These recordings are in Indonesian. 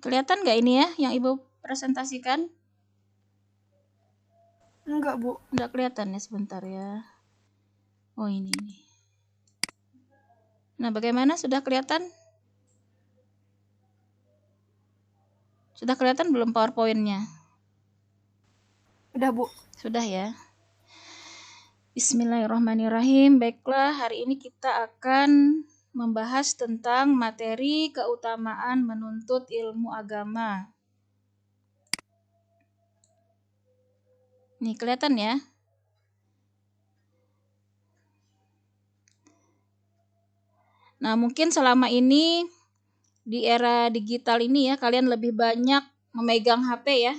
Kelihatan nggak ini ya yang Ibu presentasikan? Enggak, Bu. Nggak kelihatan ya, sebentar ya. Oh ini. Nah, bagaimana? Sudah kelihatan? Sudah kelihatan belum PowerPoint-nya? Udah, Bu. Sudah ya. Bismillahirrahmanirrahim. Baiklah, hari ini kita akan membahas tentang materi keutamaan menuntut ilmu agama. Nih, kelihatan ya? Nah, mungkin selama ini di era digital ini ya, kalian lebih banyak memegang HP ya.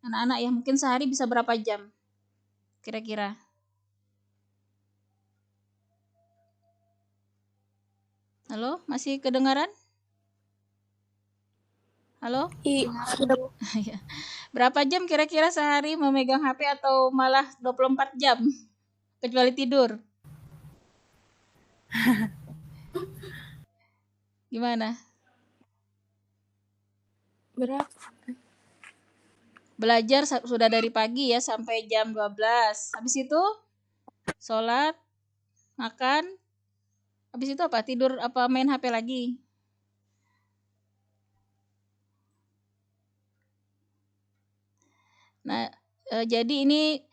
Anak-anak ya, mungkin sehari bisa berapa jam? Kira-kira. Halo, masih kedengaran? Halo? Sudah, Bu. Berapa jam kira-kira sehari memegang HP atau malah 24 jam? Kecuali tidur. Gimana? Berapa? Belajar sudah dari pagi ya sampai jam 12. Habis itu sholat, makan. Habis itu apa? Tidur apa main HP lagi? Nah, jadi ini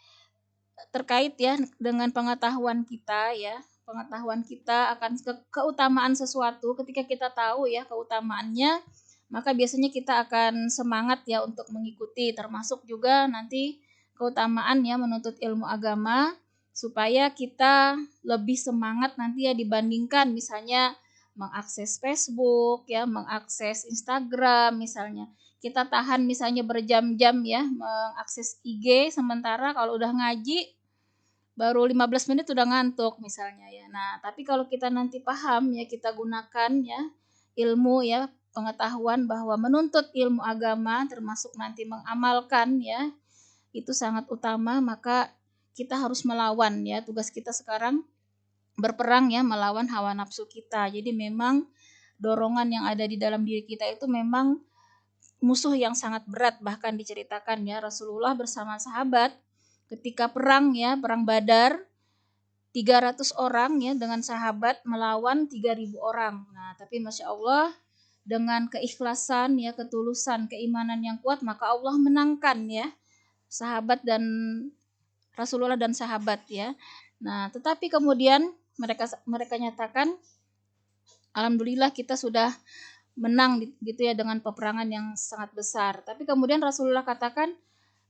terkait ya dengan pengetahuan kita ya. Pengetahuan kita akan keutamaan sesuatu. Ketika kita tahu ya keutamaannya, maka biasanya kita akan semangat ya untuk mengikuti, termasuk juga nanti keutamaan ya menuntut ilmu agama, supaya kita lebih semangat nanti ya dibandingkan misalnya mengakses Facebook ya, mengakses Instagram misalnya. Kita tahan misalnya berjam-jam ya mengakses IG, sementara kalau udah ngaji baru 15 menit udah ngantuk misalnya ya. Nah, tapi kalau kita nanti paham ya, kita gunakan ya ilmu ya, pengetahuan bahwa menuntut ilmu agama termasuk nanti mengamalkan ya, itu sangat utama, maka kita harus melawan ya. Tugas kita sekarang berperang ya melawan hawa nafsu kita. Jadi memang dorongan yang ada di dalam diri kita itu memang musuh yang sangat berat, bahkan diceritakan ya Rasulullah bersama sahabat ketika perang ya, perang Badar, 300 orang ya dengan sahabat melawan 3.000 orang. Nah, tapi Masya Allah dengan keikhlasan ya, ketulusan, keimanan yang kuat, maka Allah menangkan ya sahabat dan Rasulullah dan sahabat ya. Nah, tetapi kemudian mereka nyatakan alhamdulillah kita sudah menang gitu ya dengan peperangan yang sangat besar. Tapi kemudian Rasulullah katakan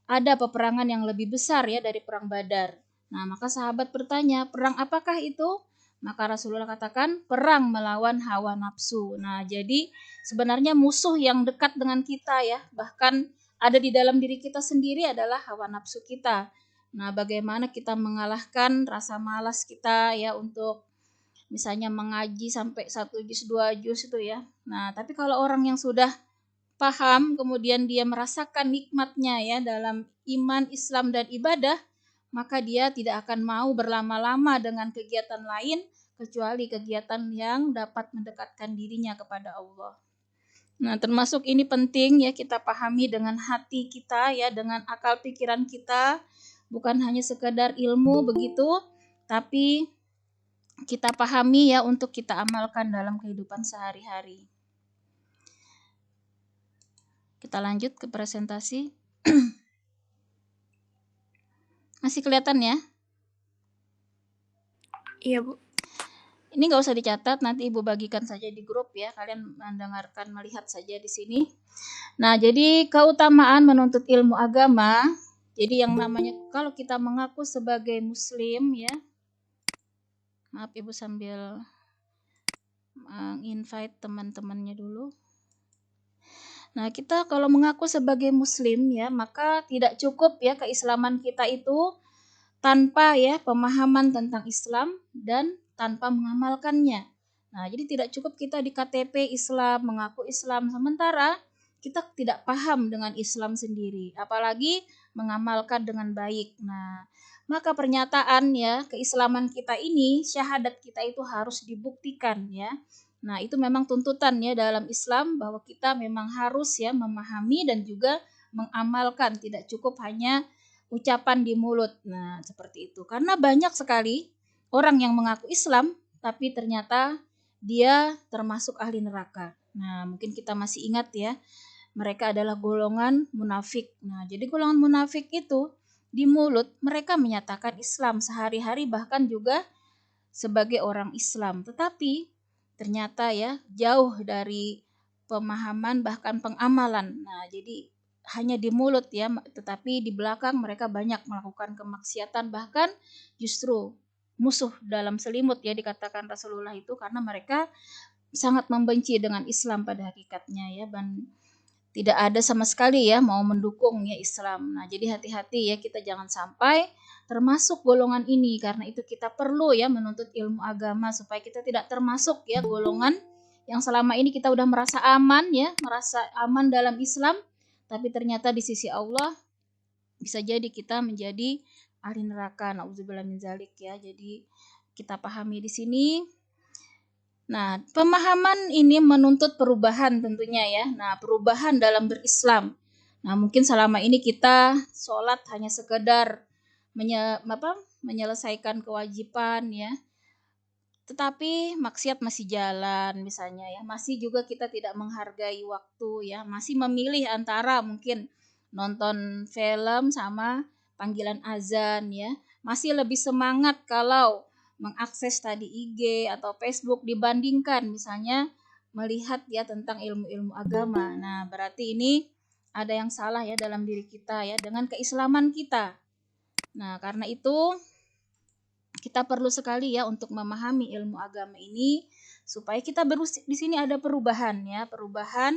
ada peperangan yang lebih besar ya dari perang Badar. Nah, maka sahabat bertanya, perang apakah itu? Maka Rasulullah katakan, perang melawan hawa nafsu. Nah, jadi sebenarnya musuh yang dekat dengan kita ya, bahkan ada di dalam diri kita sendiri adalah hawa nafsu kita. Nah, bagaimana kita mengalahkan rasa malas kita ya untuk misalnya mengaji sampai 1 juz 2 juz itu ya. Nah, tapi kalau orang yang sudah paham, kemudian dia merasakan nikmatnya ya dalam iman, Islam dan ibadah, maka dia tidak akan mau berlama-lama dengan kegiatan lain kecuali kegiatan yang dapat mendekatkan dirinya kepada Allah. Nah, termasuk ini penting ya kita pahami dengan hati kita ya, dengan akal pikiran kita, bukan hanya sekedar ilmu begitu, tapi kita pahami ya untuk kita amalkan dalam kehidupan sehari-hari. Kita lanjut ke presentasi. Masih kelihatan ya? Iya, Bu. Ini nggak usah dicatat, nanti Ibu bagikan saja di grup ya. Kalian mendengarkan, melihat saja di sini. Nah, jadi keutamaan menuntut ilmu agama. Jadi yang namanya kalau kita mengaku sebagai Muslim ya. Maaf Ibu sambil invite teman-temannya dulu. Nah, kita kalau mengaku sebagai Muslim ya, maka tidak cukup ya keislaman kita itu tanpa ya pemahaman tentang Islam dan tanpa mengamalkannya. Nah, jadi tidak cukup kita di KTP Islam, mengaku Islam, sementara kita tidak paham dengan Islam sendiri, apalagi mengamalkan dengan baik. Nah, maka pernyataan ya keislaman kita ini, syahadat kita itu harus dibuktikan ya. Nah, itu memang tuntutan ya dalam Islam bahwa kita memang harus ya memahami dan juga mengamalkan, tidak cukup hanya ucapan di mulut. Nah, seperti itu. Karena banyak sekali orang yang mengaku Islam tapi ternyata dia termasuk ahli neraka. Nah, mungkin kita masih ingat ya, mereka adalah golongan munafik. Nah, jadi golongan munafik itu di mulut mereka menyatakan Islam sehari-hari, bahkan juga sebagai orang Islam, tetapi ternyata ya jauh dari pemahaman bahkan pengamalan. Nah, jadi hanya di mulut ya, tetapi di belakang mereka banyak melakukan kemaksiatan, bahkan justru musuh dalam selimut ya dikatakan Rasulullah itu, karena mereka sangat membenci dengan Islam pada hakikatnya ya, dan tidak ada sama sekali ya mau mendukung ya Islam. Nah, jadi hati-hati ya, kita jangan sampai termasuk golongan ini. Karena itu kita perlu ya menuntut ilmu agama supaya kita tidak termasuk ya golongan yang selama ini kita udah merasa aman ya, merasa aman dalam Islam, tapi ternyata di sisi Allah bisa jadi kita menjadi ahli neraka. Nauzubillah min zalik ya. Jadi kita pahami di sini. Nah, pemahaman ini menuntut perubahan tentunya ya. Nah, perubahan dalam berislam. Nah, mungkin selama ini kita sholat hanya sekedar menyelesaikan kewajiban ya. Tetapi maksiat masih jalan misalnya ya. Masih juga kita tidak menghargai waktu ya. Masih memilih antara mungkin nonton film sama panggilan azan ya. Masih lebih semangat kalau mengakses tadi IG atau Facebook dibandingkan misalnya melihat ya tentang ilmu-ilmu agama. Nah, berarti ini ada yang salah ya dalam diri kita ya dengan keislaman kita. Nah, karena itu kita perlu sekali ya untuk memahami ilmu agama ini supaya kita di sini ada perubahan ya, perubahan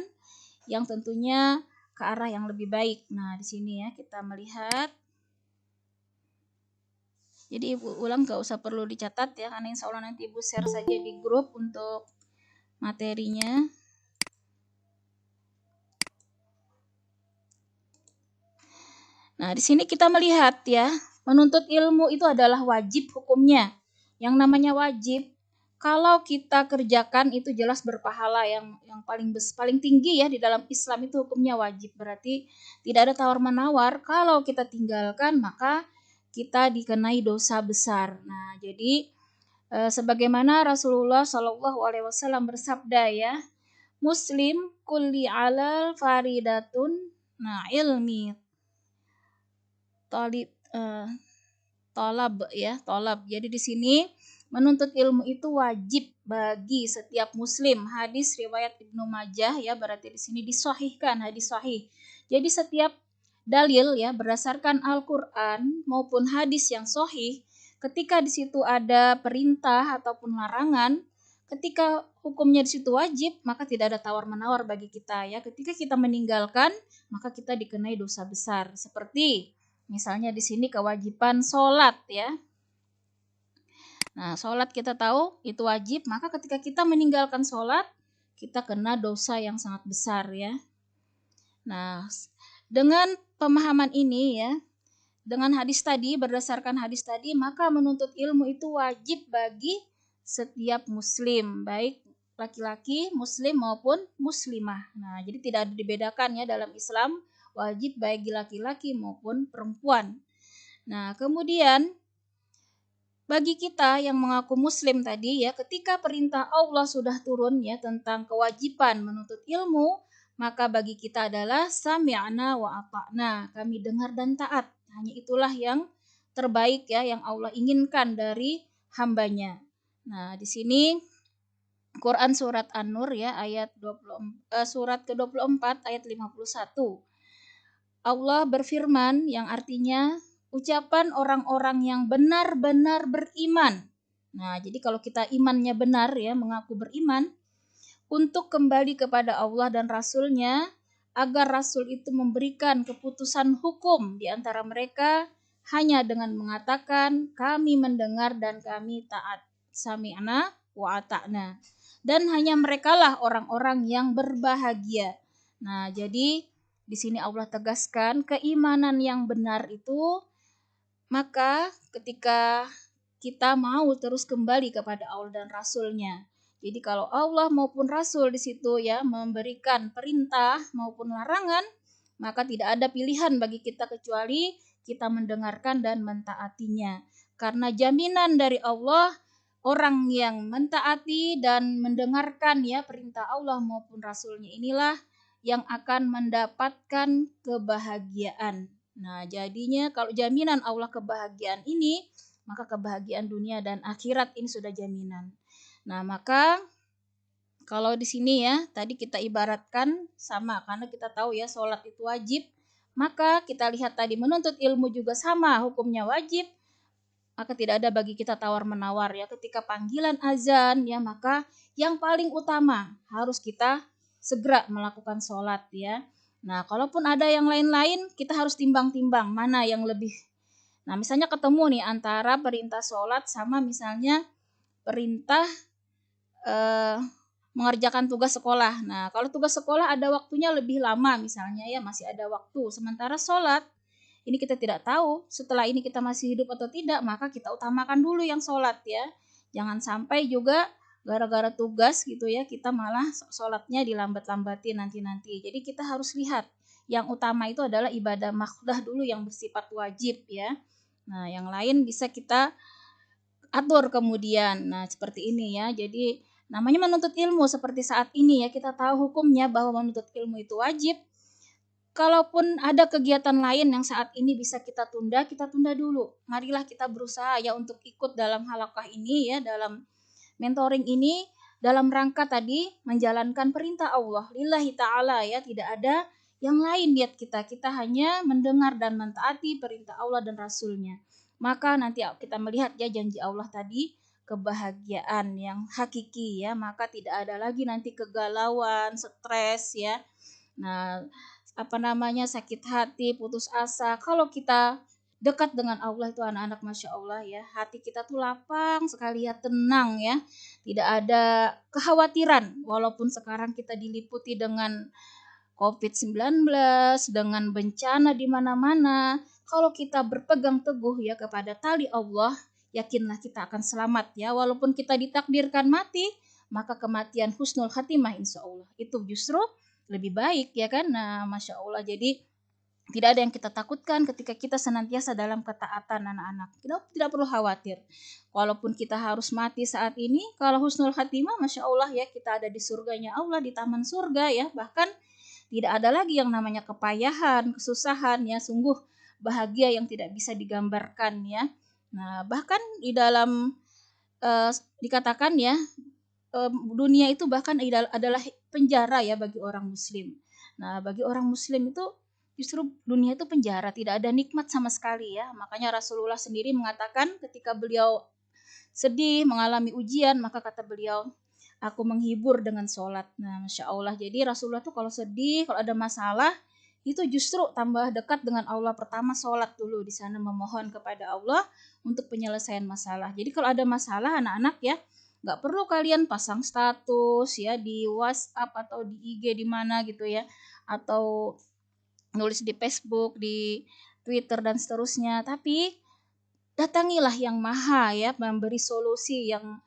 yang tentunya ke arah yang lebih baik. Nah, di sini ya kita melihat. Jadi Ibu ulang gak usah perlu dicatat ya, karena insya Allah nanti Ibu share saja di grup untuk materinya. Nah, di sini kita melihat ya, menuntut ilmu itu adalah wajib hukumnya. Yang namanya wajib, kalau kita kerjakan itu jelas berpahala, yang paling tinggi ya di dalam Islam itu hukumnya wajib. Berarti tidak ada tawar-menawar. Kalau kita tinggalkan maka kita dikenai dosa besar. Nah, jadi sebagaimana Rasulullah Shallallahu alaihi wasallam bersabda ya, Muslim kulli alal faridatun, nah ilmi talib tolab ya, tolab. Jadi di sini menuntut ilmu itu wajib bagi setiap muslim. Hadis riwayat Ibnu Majah ya, berarti di sini disahihkan, hadis sahih. Jadi setiap dalil ya berdasarkan Al-Qur'an maupun hadis yang sahih, ketika di situ ada perintah ataupun larangan, ketika hukumnya di situ wajib, maka tidak ada tawar-menawar bagi kita ya. Ketika kita meninggalkan, maka kita dikenai dosa besar. Seperti misalnya di sini kewajiban sholat ya. Nah, sholat kita tahu itu wajib, maka ketika kita meninggalkan sholat, kita kena dosa yang sangat besar ya. Nah, dengan pemahaman ini ya, dengan hadis tadi, berdasarkan hadis tadi, maka menuntut ilmu itu wajib bagi setiap muslim, baik laki-laki, muslim maupun muslimah. Nah, jadi tidak ada dibedakan ya dalam Islam, wajib bagi laki-laki maupun perempuan. Nah, kemudian bagi kita yang mengaku muslim tadi ya, ketika perintah Allah sudah turun ya tentang kewajiban menuntut ilmu, maka bagi kita adalah sami'na wa ata'na, kami dengar dan taat. Hanya itulah yang terbaik ya, yang Allah inginkan dari hambanya. Nah, di sini Quran surat An-Nur ya ayat 20, surat ke-24 ayat 51. Allah berfirman yang artinya ucapan orang-orang yang benar-benar beriman. Nah, jadi kalau kita imannya benar ya, mengaku beriman, untuk kembali kepada Allah dan Rasul-Nya, agar Rasul itu memberikan keputusan hukum di antara mereka hanya dengan mengatakan, kami mendengar dan kami taat. Sami'na wa ata'na. Dan hanya merekalah orang-orang yang berbahagia. Nah, jadi di sini Allah tegaskan keimanan yang benar itu, maka ketika kita mau terus kembali kepada Allah dan Rasul-Nya. Jadi kalau Allah maupun Rasul di situ ya memberikan perintah maupun larangan, maka tidak ada pilihan bagi kita kecuali kita mendengarkan dan mentaatinya. Karena jaminan dari Allah, orang yang mentaati dan mendengarkan ya perintah Allah maupun Rasulnya inilah yang akan mendapatkan kebahagiaan. Nah, jadinya kalau jaminan Allah kebahagiaan ini, maka kebahagiaan dunia dan akhirat ini sudah jaminan. Nah, maka kalau di sini ya, tadi kita ibaratkan sama karena kita tahu ya sholat itu wajib. Maka kita lihat tadi menuntut ilmu juga sama, hukumnya wajib. Maka tidak ada bagi kita tawar-menawar ya. Ketika panggilan azan ya, maka yang paling utama harus kita segera melakukan sholat ya. Nah, kalaupun ada yang lain-lain, kita harus timbang-timbang mana yang lebih. Nah, misalnya ketemu nih antara perintah sholat sama misalnya perintah mengerjakan tugas sekolah. Nah, kalau tugas sekolah ada waktunya lebih lama misalnya ya, masih ada waktu. Sementara sholat, ini kita tidak tahu setelah ini kita masih hidup atau tidak, maka kita utamakan dulu yang sholat ya. Jangan sampai juga gara-gara tugas gitu ya, kita malah sholatnya dilambat-lambatin nanti-nanti. Jadi kita harus lihat, yang utama itu adalah ibadah maksudah dulu yang bersifat wajib ya. Nah, yang lain bisa kita atur kemudian. Nah, seperti ini ya. Jadi namanya menuntut ilmu seperti saat ini ya, kita tahu hukumnya bahwa menuntut ilmu itu wajib. Kalaupun ada kegiatan lain yang saat ini bisa kita tunda dulu. Marilah kita berusaha ya untuk ikut dalam halaqah ini ya, dalam mentoring ini dalam rangka tadi menjalankan perintah Allah. Lillahi ta'ala ya, tidak ada yang lain niat kita. Kita hanya mendengar dan mentaati perintah Allah dan Rasulnya. Maka nanti kita melihat ya janji Allah tadi, kebahagiaan yang hakiki ya, maka tidak ada lagi nanti kegalauan, stres ya. Nah, sakit hati, putus asa. Kalau kita dekat dengan Allah itu anak-anak, masya Allah ya, hati kita tuh lapang sekali ya, tenang ya, tidak ada kekhawatiran. Walaupun sekarang kita diliputi dengan COVID-19, dengan bencana di mana-mana, kalau kita berpegang teguh ya kepada tali Allah, yakinlah kita akan selamat ya. Walaupun kita ditakdirkan mati, maka kematian husnul khatimah insya Allah itu justru lebih baik ya kan. Nah, masya Allah, jadi tidak ada yang kita takutkan ketika kita senantiasa dalam ketaatan anak-anak. Kita tidak perlu khawatir. Walaupun kita harus mati saat ini, kalau husnul khatimah, masya Allah ya, kita ada di surganya Allah, di taman surga ya. Bahkan tidak ada lagi yang namanya kepayahan, kesusahan ya, sungguh bahagia yang tidak bisa digambarkan ya. Nah, bahkan di dalam dikatakan ya, dunia itu bahkan adalah penjara ya bagi orang muslim. Nah, bagi orang muslim itu justru dunia itu penjara, tidak ada nikmat sama sekali ya. Makanya Rasulullah sendiri mengatakan ketika beliau sedih, mengalami ujian, maka kata beliau, aku menghibur dengan sholat. Nah, masya Allah. Jadi Rasulullah tuh kalau sedih, kalau ada masalah, itu justru tambah dekat dengan Allah. Pertama sholat dulu di sana, memohon kepada Allah untuk penyelesaian masalah. Jadi kalau ada masalah anak-anak ya, nggak perlu kalian pasang status ya di WhatsApp atau di IG di mana gitu ya, atau nulis di Facebook, di Twitter dan seterusnya. Tapi datangilah yang maha ya, memberi solusi yang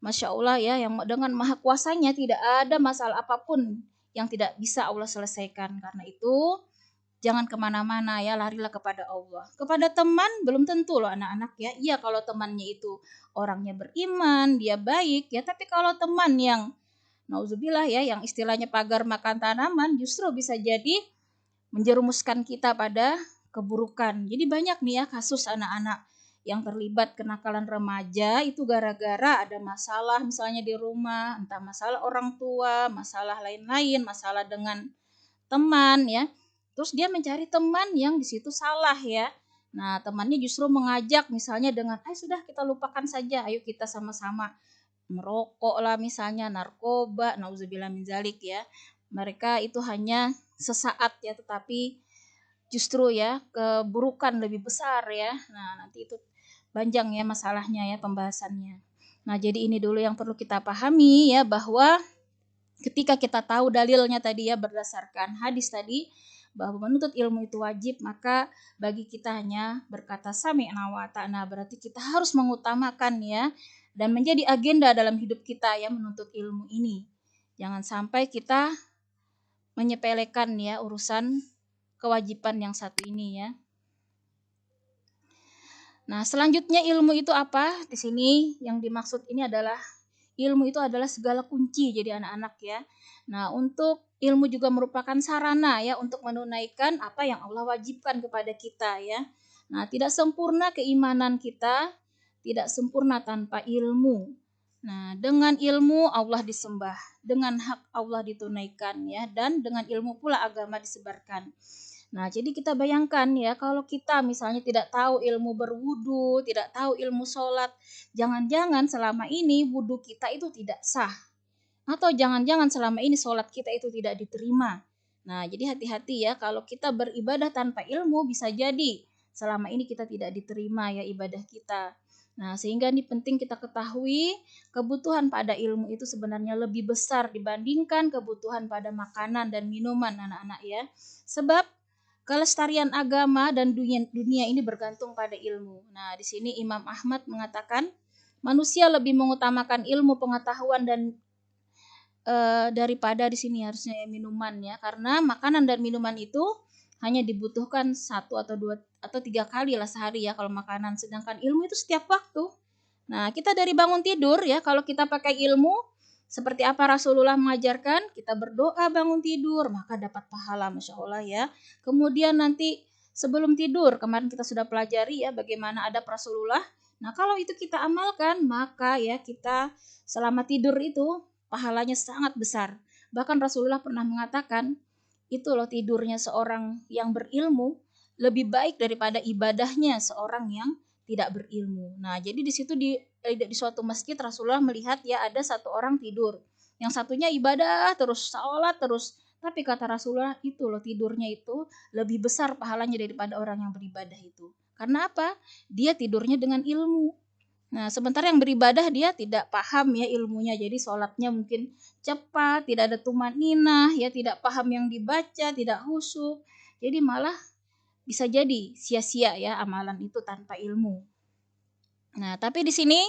masya Allah ya, yang dengan maha kuasanya tidak ada masalah apapun yang tidak bisa Allah selesaikan. Karena itu jangan kemana-mana ya, larilah kepada Allah. Kepada teman belum tentu loh anak-anak ya. Iya kalau temannya itu orangnya beriman, dia baik ya. Tapi kalau teman yang nauzubillah ya, yang istilahnya pagar makan tanaman, justru bisa jadi menjerumuskan kita pada keburukan. Jadi banyak nih ya kasus anak-anak yang terlibat kenakalan remaja itu gara-gara ada masalah misalnya di rumah, entah masalah orang tua, masalah lain-lain, masalah dengan teman ya. Terus dia mencari teman yang di situ salah ya. Nah, temannya justru mengajak misalnya dengan, "Ayo sudah kita lupakan saja, ayo kita sama-sama merokok lah misalnya, narkoba, nauzubillah min zalik ya." Mereka itu hanya sesaat ya, tetapi justru ya keburukan lebih besar ya. Nah, nanti itu panjang ya masalahnya ya pembahasannya. Nah, jadi ini dulu yang perlu kita pahami ya, bahwa ketika kita tahu dalilnya tadi ya berdasarkan hadis tadi bahwa menuntut ilmu itu wajib, maka bagi kita hanya berkata sami'na wa ta'na, berarti kita harus mengutamakan ya dan menjadi agenda dalam hidup kita ya menuntut ilmu ini. Jangan sampai kita menyepelekan ya urusan kewajiban yang satu ini ya. Nah, selanjutnya ilmu itu apa? Di sini yang dimaksud ini adalah ilmu itu adalah segala kunci jadi anak-anak ya. Nah, untuk ilmu juga merupakan sarana ya untuk menunaikan apa yang Allah wajibkan kepada kita ya. Nah, tidak sempurna keimanan kita, tidak sempurna tanpa ilmu. Nah, dengan ilmu Allah disembah, dengan hak Allah ditunaikan ya, dan dengan ilmu pula agama disebarkan. Nah, jadi kita bayangkan ya, kalau kita misalnya tidak tahu ilmu berwudu, tidak tahu ilmu sholat, jangan-jangan selama ini wudu kita itu tidak sah. Atau jangan-jangan selama ini sholat kita itu tidak diterima. Nah, jadi hati-hati ya, kalau kita beribadah tanpa ilmu, bisa jadi selama ini kita tidak diterima ya ibadah kita. Nah, sehingga ini penting kita ketahui, kebutuhan pada ilmu itu sebenarnya lebih besar dibandingkan kebutuhan pada makanan dan minuman anak-anak ya. Sebab kelestarian agama dan dunia ini bergantung pada ilmu. Nah, di sini Imam Ahmad mengatakan manusia lebih mengutamakan ilmu pengetahuan dan daripada di sini harusnya minuman ya, karena makanan dan minuman itu hanya dibutuhkan 1 atau 2 atau 3 kali lah sehari ya kalau makanan, sedangkan ilmu itu setiap waktu. Nah, kita dari bangun tidur ya, kalau kita pakai ilmu seperti apa Rasulullah mengajarkan, kita berdoa bangun tidur, maka dapat pahala, Masya Allah ya. Kemudian nanti sebelum tidur, kemarin kita sudah pelajari ya bagaimana adab Rasulullah. Nah, kalau itu kita amalkan, maka ya kita selama tidur itu pahalanya sangat besar. Bahkan Rasulullah pernah mengatakan, itu loh tidurnya seorang yang berilmu lebih baik daripada ibadahnya seorang yang tidak berilmu. Nah, jadi di situ di suatu masjid Rasulullah melihat ya ada satu orang tidur, yang satunya ibadah terus, sholat terus. Tapi kata Rasulullah, itu loh tidurnya itu lebih besar pahalanya daripada orang yang beribadah itu. Karena apa? Dia tidurnya dengan ilmu. Nah, sementara yang beribadah dia tidak paham ya ilmunya, jadi sholatnya mungkin cepat, tidak ada tumaninah, ya tidak paham yang dibaca, tidak khusyuk. Jadi malah bisa jadi sia-sia ya amalan itu tanpa ilmu. Nah, tapi di sini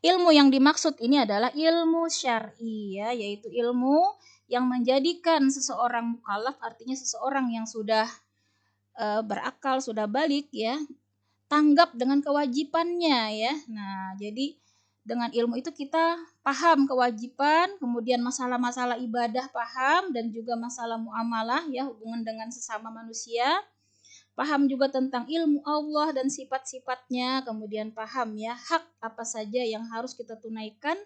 ilmu yang dimaksud ini adalah ilmu syar'i ya, yaitu ilmu yang menjadikan seseorang mukallaf, artinya seseorang yang sudah berakal, sudah balik ya, tanggap dengan kewajibannya ya. Nah, jadi dengan ilmu itu kita paham kewajiban, kemudian masalah-masalah ibadah paham, dan juga masalah muamalah ya, hubungan dengan sesama manusia. Paham juga tentang ilmu Allah dan sifat-sifatnya, kemudian paham ya hak apa saja yang harus kita tunaikan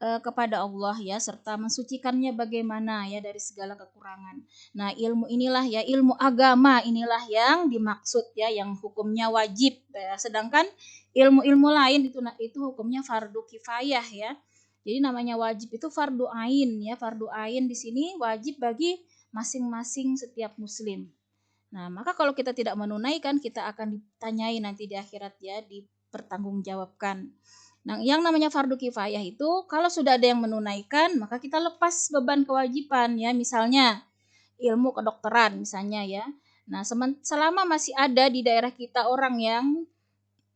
kepada Allah ya, serta mensucikannya bagaimana ya dari segala kekurangan. Nah, ilmu inilah ya, ilmu agama inilah yang dimaksud ya, yang hukumnya wajib ya. Sedangkan ilmu-ilmu lain itu hukumnya fardu kifayah ya. Jadi namanya wajib itu fardu ain ya, fardu ain di sini wajib bagi masing-masing setiap muslim. Nah, maka kalau kita tidak menunaikan, kita akan ditanyai nanti di akhirat ya, dipertanggungjawabkan. Nah, yang namanya fardu kifayah itu kalau sudah ada yang menunaikan, maka kita lepas beban kewajiban ya, misalnya ilmu kedokteran misalnya ya. Nah, selama masih ada di daerah kita orang yang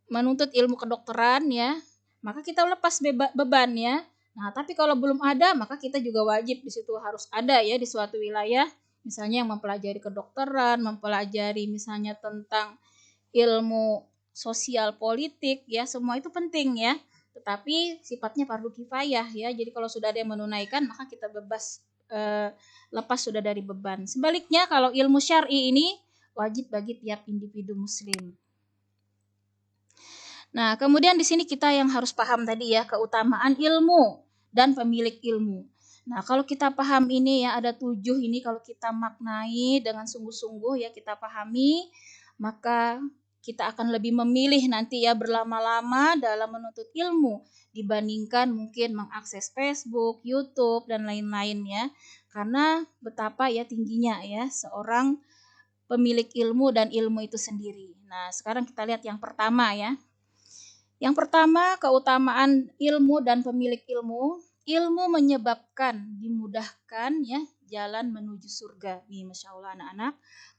menuntut ilmu kedokteran ya, maka kita lepas beban ya. Nah, tapi kalau belum ada, maka kita juga wajib di situ harus ada ya di suatu wilayah, misalnya yang mempelajari kedokteran, mempelajari misalnya tentang ilmu sosial politik ya, semua itu penting ya. Tetapi sifatnya fardu kifayah ya. Jadi kalau sudah ada yang menunaikan, maka kita lepas sudah dari beban. Sebaliknya kalau ilmu syar'i ini wajib bagi tiap individu muslim. Nah, kemudian di sini kita yang harus paham tadi ya, keutamaan ilmu dan pemilik ilmu. Nah, kalau kita paham ini ya, ada 7 ini, kalau kita maknai dengan sungguh-sungguh ya, kita pahami, maka kita akan lebih memilih nanti ya berlama-lama dalam menuntut ilmu dibandingkan mungkin mengakses Facebook, YouTube, dan lain-lain ya. Karena betapa ya tingginya ya seorang pemilik ilmu dan ilmu itu sendiri. Nah, sekarang kita lihat yang pertama ya. Yang pertama, keutamaan ilmu dan pemilik ilmu. Ilmu menyebabkan, dimudahkan ya, jalan menuju surga. Nih, Masya Allah anak-anak,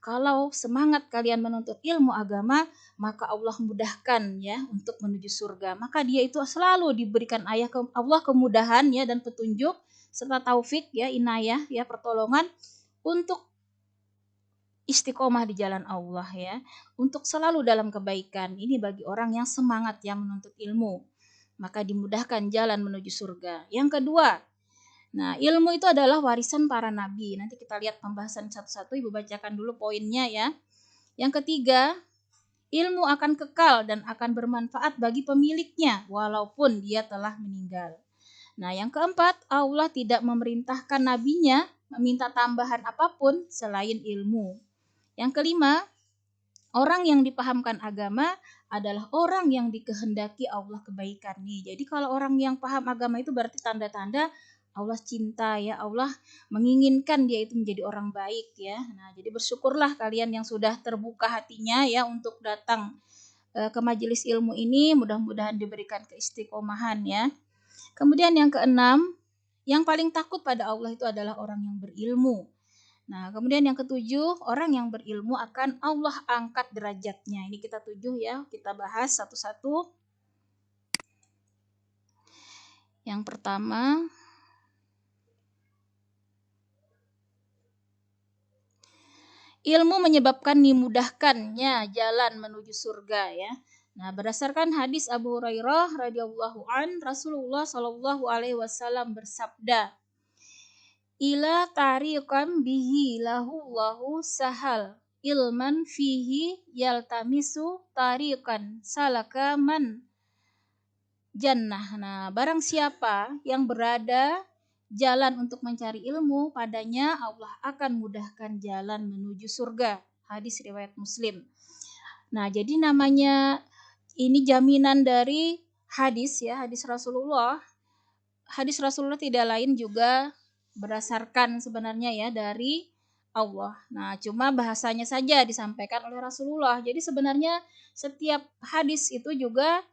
kalau semangat kalian menuntut ilmu agama, maka Allah mudahkan ya untuk menuju surga. Maka dia itu selalu diberikan Allah kemudahan ya dan petunjuk serta taufik ya, inayah ya, pertolongan untuk istiqomah di jalan Allah ya, untuk selalu dalam kebaikan. Ini bagi orang yang semangat yang menuntut ilmu, maka dimudahkan jalan menuju surga. Yang kedua, nah ilmu itu adalah warisan para nabi. Nanti kita lihat pembahasan satu-satu, Ibu bacakan dulu poinnya ya. Yang ketiga, ilmu akan kekal dan akan bermanfaat bagi pemiliknya walaupun dia telah meninggal. Nah, yang keempat, Allah tidak memerintahkan nabinya meminta tambahan apapun selain ilmu. Yang kelima, orang yang dipahamkan agama adalah orang yang dikehendaki Allah kebaikan nih. Jadi kalau orang yang paham agama itu berarti tanda-tanda Allah cinta ya, Allah menginginkan dia itu menjadi orang baik ya. Nah, jadi bersyukurlah kalian yang sudah terbuka hatinya ya untuk datang ke majelis ilmu ini, mudah-mudahan diberikan keistiqomahan ya. Kemudian yang keenam, yang paling takut pada Allah itu adalah orang yang berilmu. Nah, kemudian yang ketujuh, orang yang berilmu akan Allah angkat derajatnya. Ini kita tujuh ya, kita bahas satu-satu. Yang pertama, ilmu menyebabkan dimudahkannya jalan menuju surga ya. Nah, berdasarkan hadis Abu Hurairah radhiyallahu an, Rasulullah shallallahu alaihi wasallam bersabda, ila tariqam bihi lahu sahal ilman fihi yaltamisu tariqan salaka man jannah. Nah, barang siapa yang berada jalan untuk mencari ilmu, padanya Allah akan mudahkan jalan menuju surga. Hadis riwayat Muslim. Nah, jadi namanya ini jaminan dari hadis ya, hadis Rasulullah. Hadis Rasulullah tidak lain juga berdasarkan sebenarnya ya dari Allah. Nah, cuma bahasanya saja disampaikan oleh Rasulullah. Jadi sebenarnya setiap hadis itu juga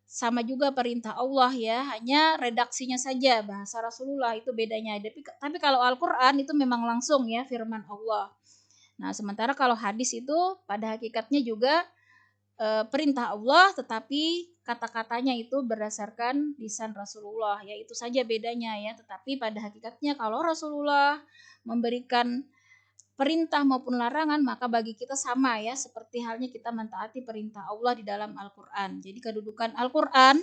sama juga perintah Allah ya, hanya redaksinya saja bahasa Rasulullah itu bedanya. Tapi kalau Al-Qur'an itu memang langsung ya firman Allah. Nah, sementara kalau hadis itu pada hakikatnya juga perintah Allah, tetapi kata-katanya itu berdasarkan lisan Rasulullah ya, itu saja bedanya ya. Tetapi pada hakikatnya kalau Rasulullah memberikan perintah maupun larangan, maka bagi kita sama ya, seperti halnya kita mentaati perintah Allah di dalam Al-Qur'an. Jadi kedudukan Al-Qur'an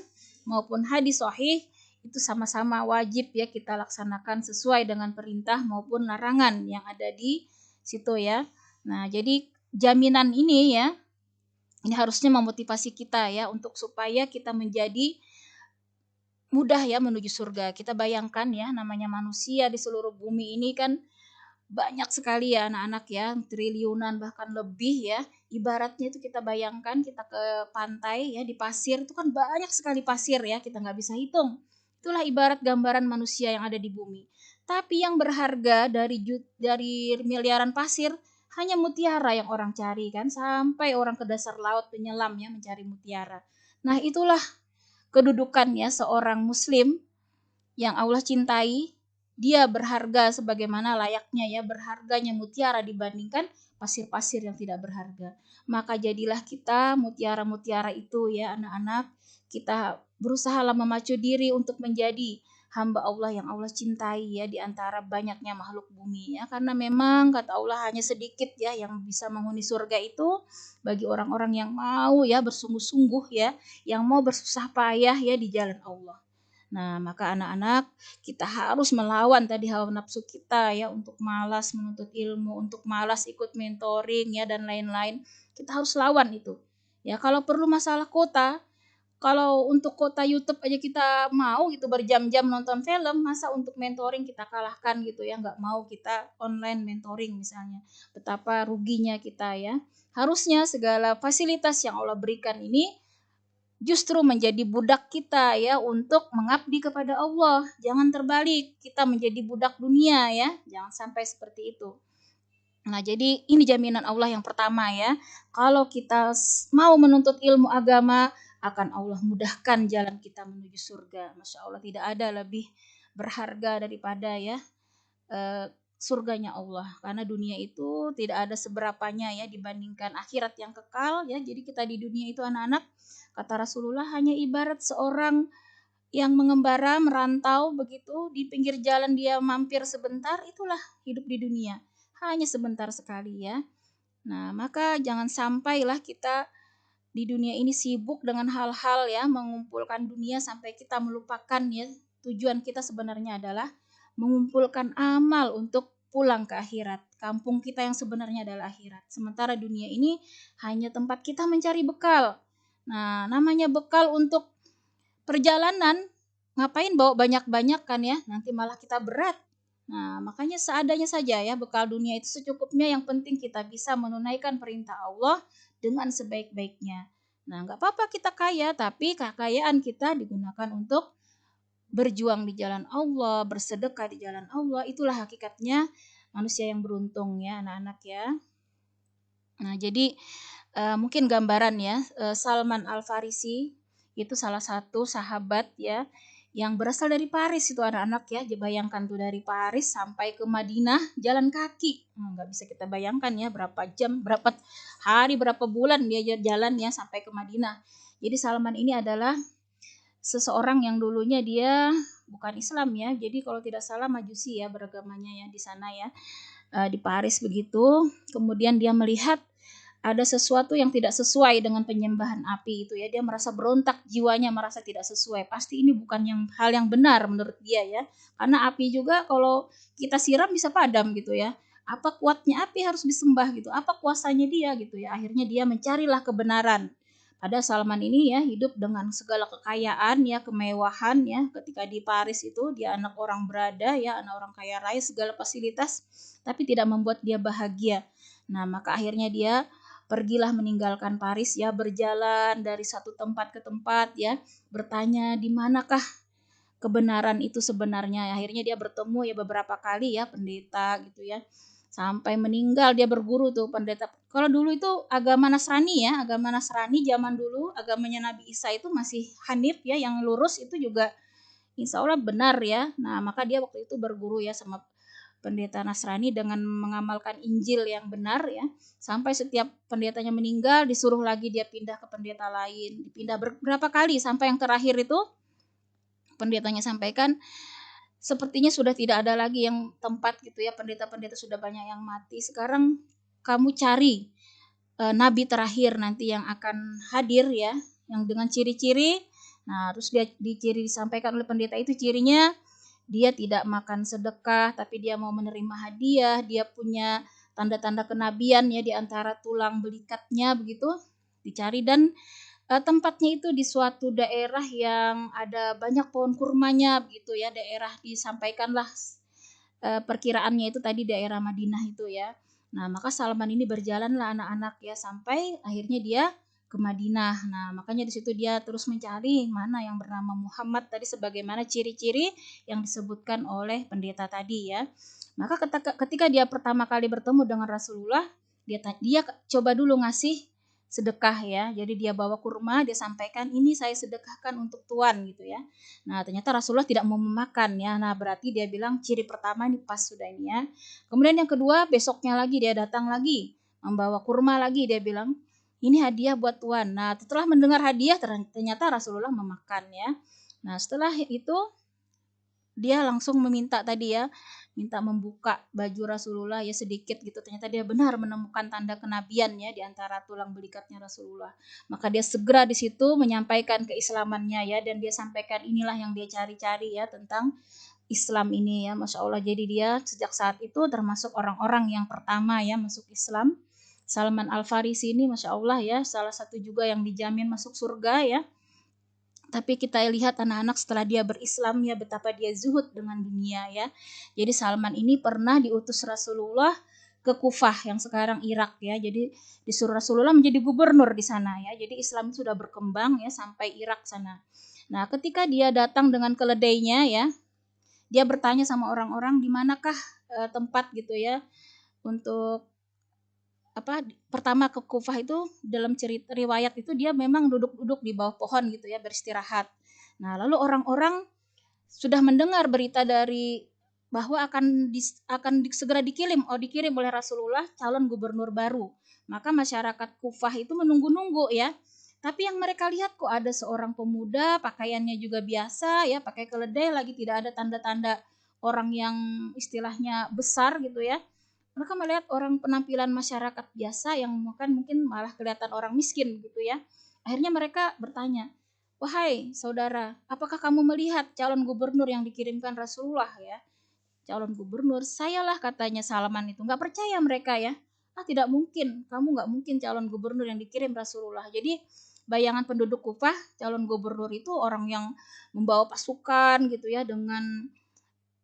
maupun hadis sahih itu sama-sama wajib ya kita laksanakan sesuai dengan perintah maupun larangan yang ada di situ ya. Nah, jadi jaminan ini ya, ini harusnya memotivasi kita ya untuk supaya kita menjadi mudah ya menuju surga. Kita bayangkan ya, namanya manusia di seluruh bumi ini kan banyak sekali ya anak-anak ya, triliunan bahkan lebih ya. Ibaratnya itu kita bayangkan kita ke pantai ya, di pasir itu kan banyak sekali pasir ya, kita nggak bisa hitung. Itulah ibarat gambaran manusia yang ada di bumi. Tapi yang berharga dari miliaran pasir hanya mutiara yang orang cari kan, sampai orang ke dasar laut penyelam ya mencari mutiara. Nah, itulah kedudukannya seorang muslim yang Allah cintai. Dia berharga sebagaimana layaknya ya, berharganya mutiara dibandingkan pasir-pasir yang tidak berharga. Maka jadilah kita mutiara-mutiara itu ya anak-anak. Kita berusaha memacu diri untuk menjadi hamba Allah yang Allah cintai ya, di antara banyaknya makhluk bumi ya. Karena memang kata Allah hanya sedikit ya yang bisa menghuni surga itu bagi orang-orang yang mau ya bersungguh-sungguh ya, yang mau bersusah payah ya di jalan Allah. Nah, maka anak-anak kita harus melawan tadi hawa nafsu kita ya, untuk malas menuntut ilmu, untuk malas ikut mentoring ya dan lain-lain. Kita harus lawan itu. Ya, kalau perlu masalah kota, kalau untuk kota YouTube aja kita mau gitu berjam-jam nonton film, masa untuk mentoring kita kalahkan gitu ya, nggak mau kita online mentoring misalnya. Betapa ruginya kita ya. Harusnya segala fasilitas yang Allah berikan ini justru menjadi budak kita ya untuk mengabdi kepada Allah. Jangan terbalik, kita menjadi budak dunia ya. Jangan sampai seperti itu. Nah, jadi ini jaminan Allah yang pertama ya. Kalau kita mau menuntut ilmu agama, akan Allah mudahkan jalan kita menuju surga. Masya Allah, tidak ada lebih berharga daripada ya surganya Allah. Karena dunia itu tidak ada seberapanya ya dibandingkan akhirat yang kekal ya. Jadi kita di dunia itu anak-anak, kata Rasulullah, hanya ibarat seorang yang mengembara, merantau begitu, di pinggir jalan dia mampir sebentar, itulah hidup di dunia. Hanya sebentar sekali ya. Nah, maka jangan sampailah kita di dunia ini sibuk dengan hal-hal ya, mengumpulkan dunia sampai kita melupakan ya tujuan kita sebenarnya adalah mengumpulkan amal untuk pulang ke akhirat. Kampung kita yang sebenarnya adalah akhirat. Sementara dunia ini hanya tempat kita mencari bekal. Nah, namanya bekal untuk perjalanan, ngapain bawa banyak-banyak kan ya? Nanti malah kita berat. Nah, makanya seadanya saja ya, bekal dunia itu secukupnya, yang penting kita bisa menunaikan perintah Allah dengan sebaik-baiknya. Nah, nggak apa-apa kita kaya, tapi kekayaan kita digunakan untuk berjuang di jalan Allah, bersedekah di jalan Allah. Itulah hakikatnya manusia yang beruntung ya, anak-anak ya. Nah, jadi mungkin gambaran ya, Salman Al-Farisi itu salah satu sahabat ya yang berasal dari Paris itu anak-anak ya. Bayangkan tuh dari Paris sampai ke Madinah jalan kaki. Nggak bisa kita bayangkan ya berapa jam, berapa hari, berapa bulan dia jalan ya sampai ke Madinah. Jadi Salman ini adalah seseorang yang dulunya dia bukan Islam ya. Jadi kalau tidak salah Majusi ya beragamanya ya di sana ya. Di Paris begitu. Kemudian dia melihat ada sesuatu yang tidak sesuai dengan penyembahan api itu ya. Dia merasa berontak, jiwanya merasa tidak sesuai. Pasti ini bukan hal yang benar menurut dia ya. Karena api juga kalau kita siram bisa padam gitu ya. Apa kuatnya api harus disembah gitu? Apa kuasanya dia gitu ya? Akhirnya dia mencarilah kebenaran. Pada Salman ini ya hidup dengan segala kekayaan ya, kemewahan ya. Ketika di Paris itu dia anak orang berada ya, anak orang kaya raya, segala fasilitas, tapi tidak membuat dia bahagia. Nah, maka akhirnya dia pergilah meninggalkan Paris ya, berjalan dari satu tempat ke tempat ya, bertanya di manakah kebenaran itu sebenarnya. Akhirnya dia bertemu ya beberapa kali ya pendeta gitu ya. Sampai meninggal dia berguru tuh pendeta. Kalau dulu itu agama Nasrani ya, agama Nasrani zaman dulu, agamanya Nabi Isa itu masih Hanif ya, yang lurus itu juga insya Allah benar ya. Nah, maka dia waktu itu berguru ya sama pendeta Nasrani dengan mengamalkan Injil yang benar ya. Sampai setiap pendetanya meninggal disuruh lagi dia pindah ke pendeta lain. Dipindah berapa kali sampai yang terakhir itu pendetanya sampaikan sepertinya sudah tidak ada lagi yang tempat gitu ya. Pendeta-pendeta sudah banyak yang mati. Sekarang kamu cari nabi terakhir nanti yang akan hadir ya, yang dengan ciri-ciri. Nah, terus dia diciri disampaikan oleh pendeta itu cirinya dia tidak makan sedekah, tapi dia mau menerima hadiah, dia punya tanda-tanda kenabian ya di antara tulang belikatnya begitu, dicari dan tempatnya itu di suatu daerah yang ada banyak pohon kurmanya begitu ya, daerah disampaikanlah perkiraannya itu tadi daerah Madinah itu ya. Nah, maka Salman ini berjalanlah anak-anak ya sampai akhirnya dia ke Madinah. Nah, makanya di situ dia terus mencari mana yang bernama Muhammad tadi sebagaimana ciri-ciri yang disebutkan oleh pendeta tadi ya. Maka ketika dia pertama kali bertemu dengan Rasulullah, dia coba dulu ngasih sedekah ya. Jadi dia bawa kurma, dia sampaikan ini saya sedekahkan untuk Tuhan gitu ya. Nah, ternyata Rasulullah tidak mau memakan ya. Nah, berarti dia bilang ciri pertama ini pas sudah ini ya. Kemudian yang kedua, besoknya lagi dia datang lagi, membawa kurma lagi, dia bilang, ini hadiah buat Tuhan. Nah, setelah mendengar hadiah ternyata Rasulullah memakan ya. Nah, setelah itu dia langsung meminta tadi ya, minta membuka baju Rasulullah ya sedikit gitu. Ternyata dia benar menemukan tanda kenabian ya di antara tulang belikatnya Rasulullah. Maka dia segera di situ menyampaikan keislamannya ya, dan dia sampaikan inilah yang dia cari-cari ya tentang Islam ini ya. Masya Allah, jadi dia sejak saat itu termasuk orang-orang yang pertama ya masuk Islam. Salman Al-Farisi ini Masya Allah ya, salah satu juga yang dijamin masuk surga ya. Tapi kita lihat anak-anak setelah dia berislam ya betapa dia zuhud dengan dunia ya. Jadi Salman ini pernah diutus Rasulullah ke Kufah yang sekarang Irak ya. Jadi disuruh Rasulullah menjadi gubernur di sana ya. Jadi Islam sudah berkembang ya sampai Irak sana. Nah, ketika dia datang dengan keledainya ya, dia bertanya sama orang-orang di manakah tempat gitu ya untuk pertama ke Kufah itu dalam cerita riwayat itu dia memang duduk-duduk di bawah pohon gitu ya beristirahat. Nah, lalu orang-orang sudah mendengar berita dari bahwa segera dikirim oleh Rasulullah calon gubernur baru. Maka masyarakat Kufah itu menunggu-nunggu ya. Tapi yang mereka lihat kok ada seorang pemuda, pakaiannya juga biasa ya, pakai keledai, lagi tidak ada tanda-tanda orang yang istilahnya besar gitu ya. Mereka melihat orang penampilan masyarakat biasa yang mungkin malah kelihatan orang miskin gitu ya. Akhirnya mereka bertanya, "Wahai saudara, apakah kamu melihat calon gubernur yang dikirimkan Rasulullah ya?" Calon gubernur, "Sayalah," katanya Salman itu. Nggak percaya mereka ya. "Ah, tidak mungkin, kamu nggak mungkin calon gubernur yang dikirim Rasulullah." Jadi bayangan penduduk Kufah, calon gubernur itu orang yang membawa pasukan gitu ya, dengan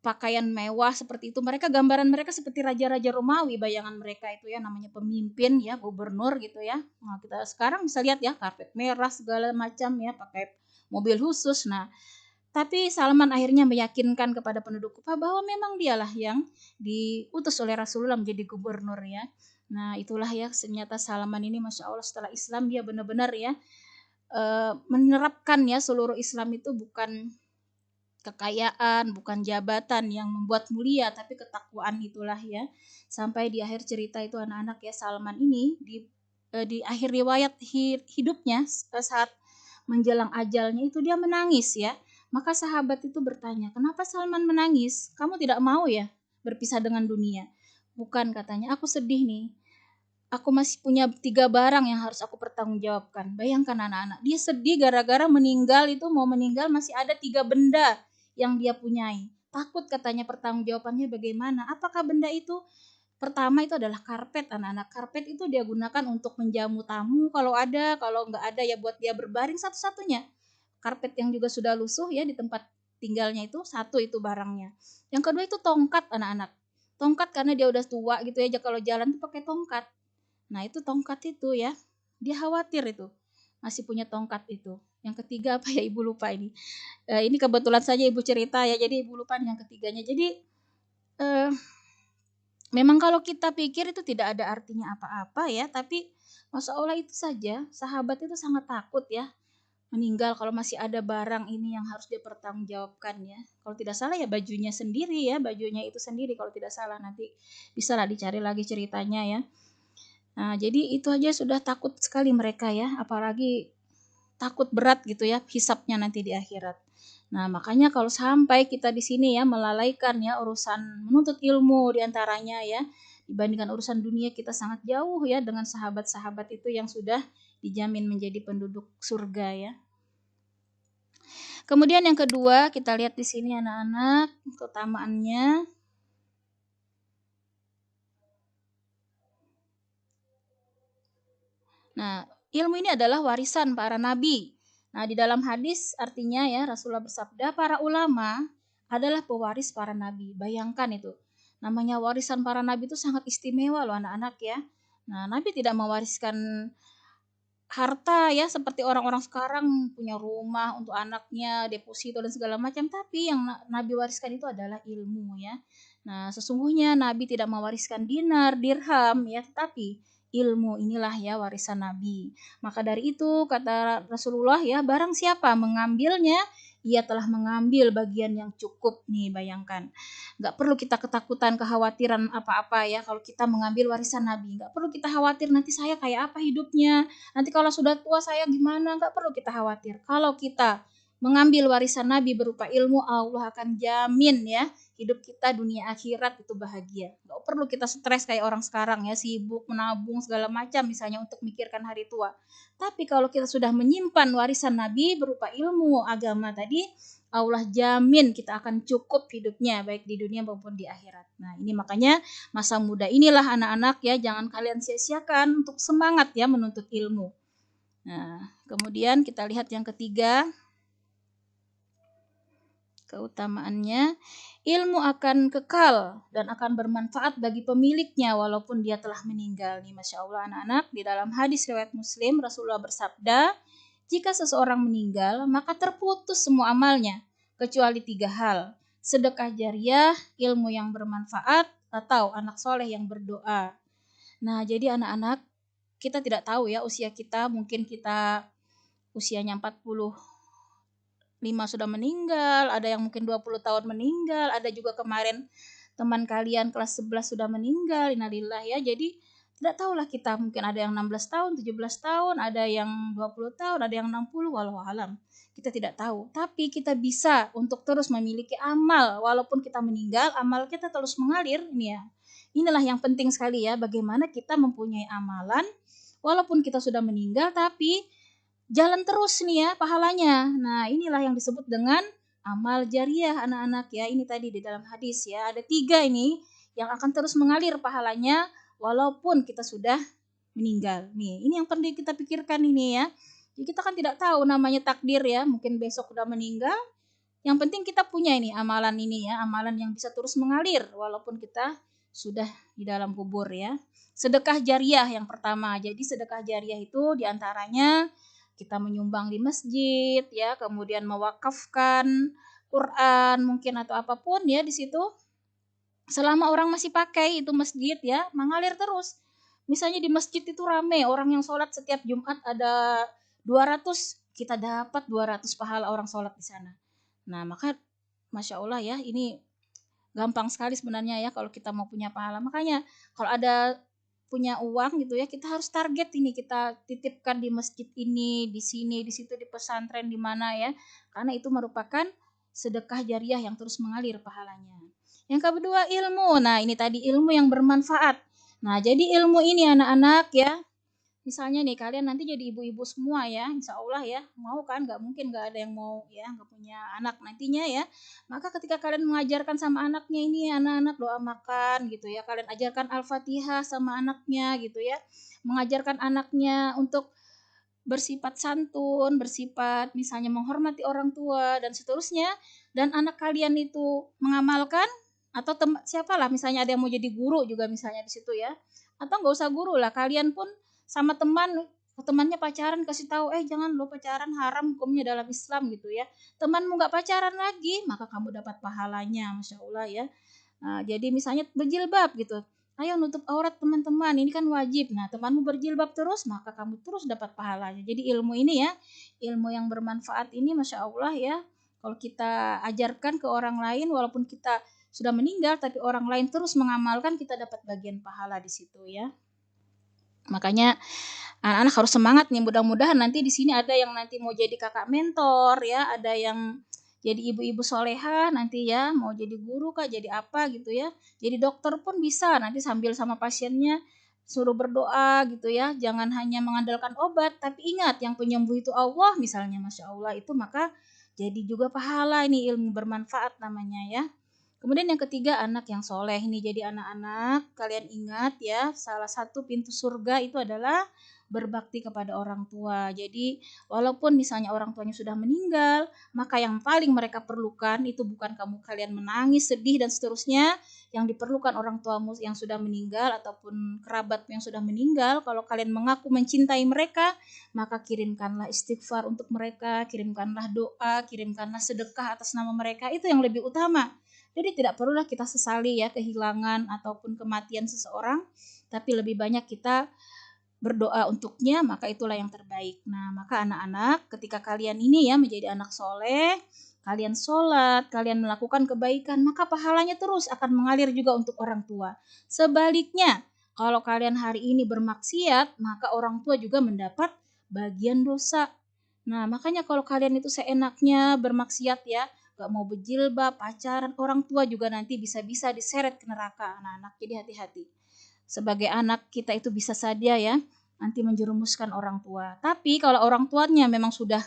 pakaian mewah seperti itu. Gambaran mereka seperti raja-raja Romawi, bayangan mereka itu ya, namanya pemimpin ya, gubernur gitu ya. Nah, kita sekarang bisa lihat ya, karpet merah segala macam ya, pakai mobil khusus. Nah, tapi Salman akhirnya meyakinkan kepada penduduk Kufah bahwa memang dialah yang diutus oleh Rasulullah menjadi gubernur ya. Nah, itulah ya, ternyata Salman ini Masya Allah setelah Islam dia benar-benar ya menerapkan ya, seluruh Islam itu bukan kekayaan, bukan jabatan yang membuat mulia, tapi ketakwaan itulah ya. Sampai di akhir cerita itu anak-anak ya, Salman ini di akhir riwayat hidupnya saat menjelang ajalnya itu dia menangis ya. Maka sahabat itu bertanya, "Kenapa Salman menangis? Kamu tidak mau ya berpisah dengan dunia?" "Bukan," katanya, "aku sedih nih. Aku masih punya 3 barang yang harus aku pertanggungjawabkan." Bayangkan anak-anak, dia sedih gara-gara mau meninggal masih ada 3 benda yang dia punyai. Takut katanya pertanggungjawabannya bagaimana. Apakah benda itu? Pertama itu adalah karpet anak-anak. Karpet itu dia gunakan untuk menjamu tamu kalau ada, kalau nggak ada ya buat dia berbaring satu-satunya. Karpet yang juga sudah lusuh ya di tempat tinggalnya itu, satu itu barangnya. Yang kedua itu tongkat anak-anak. Tongkat karena dia udah tua gitu ya, kalau jalan tuh pakai tongkat. Nah, itu tongkat itu ya. Dia khawatir itu. Masih punya tongkat itu. Yang ketiga apa ya, Ibu lupa ini. Ini kebetulan saja Ibu cerita ya, jadi Ibu lupa yang ketiganya. Jadi eh, memang kalau kita pikir itu tidak ada artinya apa-apa ya, tapi Masya Allah itu saja, sahabat itu sangat takut ya meninggal kalau masih ada barang ini yang harus dia pertanggungjawabkan ya. Kalau tidak salah ya bajunya sendiri ya, bajunya itu sendiri kalau tidak salah, nanti bisa lah dicari lagi ceritanya ya. Nah, jadi itu aja sudah takut sekali mereka ya, apalagi takut berat gitu ya hisapnya nanti di akhirat. Nah, makanya kalau sampai kita di sini ya melalaikan ya urusan menuntut ilmu diantaranya ya, dibandingkan urusan dunia, kita sangat jauh ya dengan sahabat-sahabat itu yang sudah dijamin menjadi penduduk surga ya. Kemudian yang kedua, kita lihat di sini anak-anak keutamaannya. Nah, ilmu ini adalah warisan para nabi. Nah, di dalam hadis artinya ya, Rasulullah bersabda, para ulama adalah pewaris para nabi. Bayangkan itu. Namanya warisan para nabi itu sangat istimewa loh anak-anak ya. Nah, nabi tidak mewariskan harta ya seperti orang-orang sekarang punya rumah untuk anaknya, deposito dan segala macam, tapi yang nabi wariskan itu adalah ilmu ya. Nah, sesungguhnya nabi tidak mewariskan dinar, dirham ya, tetapi ilmu inilah ya warisan nabi. Maka dari itu kata Rasulullah ya, barang siapa mengambilnya, ia telah mengambil bagian yang cukup nih, bayangkan. Nggak perlu kita ketakutan, kekhawatiran apa-apa ya kalau kita mengambil warisan nabi. Nggak perlu kita khawatir nanti saya kayak apa hidupnya, nanti kalau sudah tua saya gimana, nggak perlu kita khawatir. Kalau kita mengambil warisan Nabi berupa ilmu, Allah akan jamin ya hidup kita dunia akhirat itu bahagia. Nggak perlu kita stres kayak orang sekarang ya, sibuk menabung segala macam misalnya untuk mikirkan hari tua. Tapi kalau kita sudah menyimpan warisan Nabi berupa ilmu agama tadi, Allah jamin kita akan cukup hidupnya baik di dunia maupun di akhirat. Nah, ini makanya masa muda inilah anak-anak ya, jangan kalian sia-siakan untuk semangat ya menuntut ilmu. Nah, kemudian kita lihat yang ketiga, keutamaannya, ilmu akan kekal dan akan bermanfaat bagi pemiliknya walaupun dia telah meninggal. Nih, Masya Allah anak-anak, di dalam hadis riwayat Muslim, Rasulullah bersabda, jika seseorang meninggal, maka terputus semua amalnya, kecuali 3 hal, sedekah jariah, ilmu yang bermanfaat, atau anak soleh yang berdoa. Nah, jadi anak-anak, kita tidak tahu ya usia kita, mungkin kita usianya 40 5 sudah meninggal, ada yang mungkin 20 tahun meninggal, ada juga kemarin teman kalian kelas 11 sudah meninggal, innalillahi ya. Jadi tidak tahulah kita, mungkin ada yang 16 tahun, 17 tahun, ada yang 20 tahun, ada yang 60, walau alam. Kita tidak tahu, tapi kita bisa untuk terus memiliki amal walaupun kita meninggal, amal kita terus mengalir ini ya. Inilah yang penting sekali ya, bagaimana kita mempunyai amalan walaupun kita sudah meninggal tapi jalan terus nih ya pahalanya. Nah, inilah yang disebut dengan amal jariah anak-anak ya. Ini tadi di dalam hadis ya. Ada 3 ini yang akan terus mengalir pahalanya walaupun kita sudah meninggal. Nih, ini yang perlu kita pikirkan ini ya. Jadi kita kan tidak tahu namanya takdir ya. Mungkin besok udah meninggal. Yang penting kita punya ini amalan ini ya, amalan yang bisa terus mengalir walaupun kita sudah di dalam kubur ya. Sedekah jariah yang pertama. Jadi sedekah jariah itu diantaranya kita menyumbang di masjid ya, kemudian mewakafkan Quran mungkin atau apapun ya di situ. Selama orang masih pakai itu masjid ya, mengalir terus. Misalnya di masjid itu rame, orang yang sholat setiap Jumat ada 200, kita dapat 200 pahala orang sholat di sana. Nah, maka Masya Allah ya, ini gampang sekali sebenarnya ya kalau kita mau punya pahala. Makanya kalau ada punya uang gitu ya, kita harus target ini, kita titipkan di masjid ini, di sini, di situ, di pesantren, di mana ya. Karena itu merupakan sedekah jariah yang terus mengalir pahalanya. Yang kedua ilmu. Nah, ini tadi ilmu yang bermanfaat. Nah, jadi ilmu ini anak-anak ya, misalnya nih kalian nanti jadi ibu-ibu semua ya, insya Allah ya, mau kan, nggak mungkin nggak ada yang mau ya, nggak punya anak nantinya ya. Maka ketika kalian mengajarkan sama anaknya ini, anak-anak doa makan gitu ya, kalian ajarkan Al-Fatihah sama anaknya gitu ya, mengajarkan anaknya untuk bersifat santun, bersifat misalnya menghormati orang tua dan seterusnya, dan anak kalian itu mengamalkan, atau siapalah misalnya ada yang mau jadi guru juga misalnya di situ ya, atau nggak usah guru lah, kalian pun sama temannya pacaran kasih tahu jangan lo pacaran, haram hukumnya dalam Islam gitu ya. Temanmu nggak pacaran lagi, maka kamu dapat pahalanya, Masya Allah ya. Nah, jadi misalnya berjilbab gitu, ayo nutup aurat teman-teman, ini kan wajib. Nah, temanmu berjilbab terus, maka kamu terus dapat pahalanya. Jadi ilmu ini ya, ilmu yang bermanfaat ini Masya Allah ya, kalau kita ajarkan ke orang lain walaupun kita sudah meninggal tapi orang lain terus mengamalkan, kita dapat bagian pahala di situ ya. Makanya anak-anak harus semangat nih, mudah-mudahan nanti di sini ada yang nanti mau jadi kakak mentor ya, ada yang jadi ibu-ibu solehah nanti ya, mau jadi guru kah, jadi apa gitu ya, jadi dokter pun bisa nanti sambil sama pasiennya suruh berdoa gitu ya, jangan hanya mengandalkan obat, tapi ingat yang penyembuh itu Allah misalnya, Masya Allah itu, maka jadi juga pahala, ini ilmu bermanfaat namanya ya. Kemudian yang ketiga anak yang soleh ini. Jadi anak-anak kalian ingat ya, salah satu pintu surga itu adalah berbakti kepada orang tua. Jadi walaupun misalnya orang tuanya sudah meninggal, maka yang paling mereka perlukan itu bukan kalian menangis, sedih dan seterusnya. Yang diperlukan orang tuamu yang sudah meninggal ataupun kerabatmu yang sudah meninggal, kalau kalian mengaku mencintai mereka, maka kirimkanlah istighfar untuk mereka, kirimkanlah doa, kirimkanlah sedekah atas nama mereka. Itu yang lebih utama. Jadi tidak perlulah kita sesali ya kehilangan ataupun kematian seseorang, tapi lebih banyak kita berdoa untuknya, maka itulah yang terbaik. Nah, maka anak-anak ketika kalian ini ya menjadi anak soleh, kalian sholat, kalian melakukan kebaikan, maka pahalanya terus akan mengalir juga untuk orang tua. Sebaliknya, kalau kalian hari ini bermaksiat, maka orang tua juga mendapat bagian dosa. Nah, makanya kalau kalian itu seenaknya bermaksiat ya, gak mau berjilbab, pacaran, orang tua juga nanti bisa-bisa diseret ke neraka anak-anak. Jadi hati-hati. Sebagai anak kita itu bisa saja ya nanti menjerumuskan orang tua. Tapi kalau orang tuanya memang sudah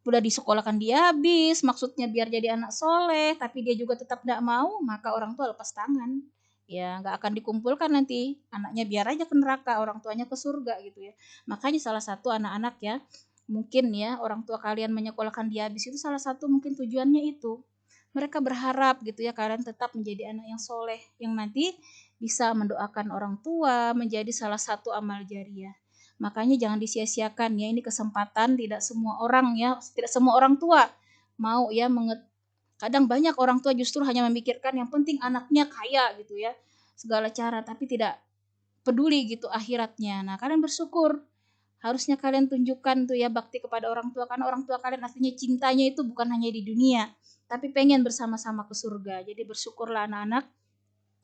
disekolahkan dia habis, maksudnya biar jadi anak soleh, tapi dia juga tetap tidak mau, maka orang tua lepas tangan. Ya nggak akan dikumpulkan nanti. Anaknya biar aja ke neraka, orang tuanya ke surga gitu ya. Makanya salah satu anak-anak ya, mungkin ya orang tua kalian menyekolahkan dia habis itu salah satu mungkin tujuannya itu. Mereka berharap gitu ya kalian tetap menjadi anak yang soleh, yang nanti bisa mendoakan orang tua, menjadi salah satu amal jariah. Makanya jangan disia-siakan ya, ini kesempatan, tidak semua orang ya, tidak semua orang tua mau ya kadang banyak orang tua justru hanya memikirkan yang penting anaknya kaya gitu ya, segala cara, tapi tidak peduli gitu akhiratnya. Nah, kalian bersyukur Harusnya kalian tunjukkan tuh ya bakti kepada orang tua, karena orang tua kalian artinya cintanya itu bukan hanya di dunia, tapi pengen bersama-sama ke surga. Jadi bersyukurlah anak-anak,